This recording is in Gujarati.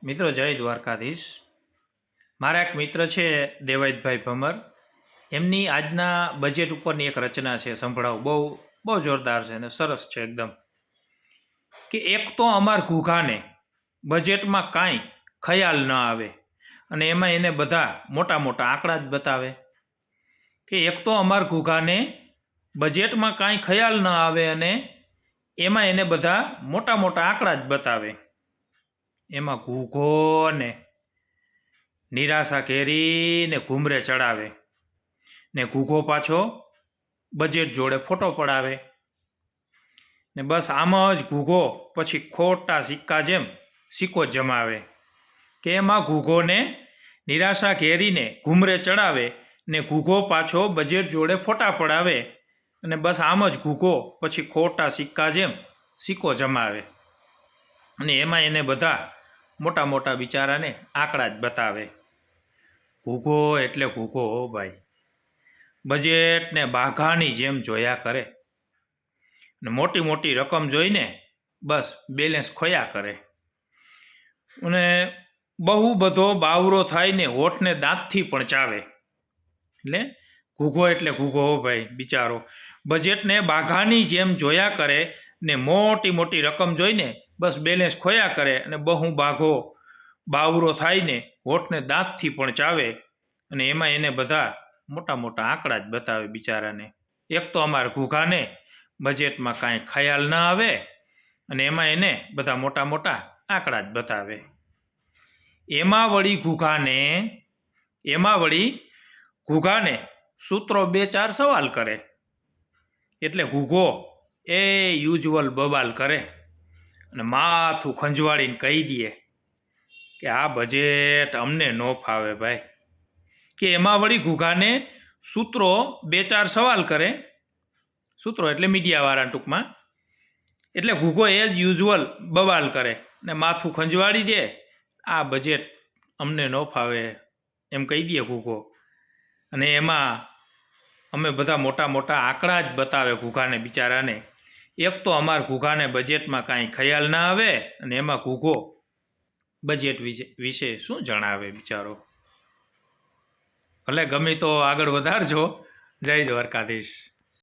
મિત્રો જય દ્વારકાધીશ। મારા એક મિત્ર છે દેવાયતભાઈ ભમર, એમની આજના બજેટ ઉપરની એક રચના છે, સંભળાવું। બહુ બહુ જોરદાર છે અને સરસ છે એકદમ। કે એક તો અમાર ઘૂઘાને બજેટમાં કાંઈ ખ્યાલ ન આવે અને એમાં એને બધા મોટા મોટા આંકડા જ બતાવે। કે એક તો અમાર ઘૂઘાને બજેટમાં કાંઈ ખ્યાલ ન આવે અને એમાં એને બધા મોટા મોટા આંકડા જ બતાવે। એમાં ઘૂઘો ને નિરાશા કેરીને ઘૂમરે ચડાવે ને ઘૂઘો પાછો બજેટ જોડે ફોટો પડાવે ને બસ આમ જ ઘૂઘો પછી ખોટા સિક્કા જેમ સિક્કો જમાવે। કે એમાં ઘૂઘોને નિરાશા ઘેરીને ઘૂમરે ચડાવે ને ઘૂઘો પાછો બજેટ જોડે ફોટા પડાવે અને બસ આમ જ ઘૂઘો પછી ખોટા સિક્કા જેમ સિક્કો જમાવે અને એમાં એને બધા મોટા મોટા બિચારાને આંકડા જ બતાવે। ઘૂઘો એટલે ઘૂઘો હો ભાઈ, બજેટને બાઘાની જેમ જોયા કરે ને મોટી મોટી રકમ જોઈને બસ બેલેન્સ ખોયા કરે અને બહુ બધો બાવરો થાય ને હોઠને દાંતથી પણ ચાવે। એટલે ઘૂઘો એટલે ઘૂઘો હો ભાઈ બિચારો, બજેટને બાઘાની જેમ જોયા કરે ને મોટી મોટી રકમ જોઈને બસ બેલેન્સ ખોયા કરે અને બહુ બાવરો થાય ને હોઠને દાંતથી પણ ચાવે અને એમાં એને બધા મોટા મોટા આંકડા જ બતાવે બિચારાને। એક તો અમારા ઘૂઘાને બજેટમાં કાંઈ ખ્યાલ ના આવે અને એમાં એને બધા મોટા મોટા આંકડા જ બતાવે। એમાં વળી ઘૂઘાને સૂત્રો 2-4 સવાલ કરે એટલે ઘૂઘો એ યુઝ્યુઅલ બબાલ કરે અને માથું ખંજવાળીને કહી દે કે આ બજેટ અમને ન ફાવે ભાઈ। કે એમાં વળી ઘૂઘાને સૂત્રો 2-4 સવાલ કરે, સૂત્રો એટલે મીડિયાવાળા ટૂંકમાં, એટલે ઘૂઘો એ જ યુઝ્યુઅલ બબાલ કરે ને માથું ખંજવાળી દે આ બજેટ અમને ન ફાવે એમ કહી દે ઘૂઘો અને એમાં અમે બધા મોટા મોટા આંકડા જ બતાવે ઘૂઘાને બિચારાને। એક તો અમારા ઘૂઘાને બજેટમાં કાંઈ ખ્યાલ ના આવે અને એમાં ઘૂઘો બજેટ વિશે શું જણાવે બિચારો। ભલે ગમે તો આગળ વધારજો। જય દ્વારકાધીશ।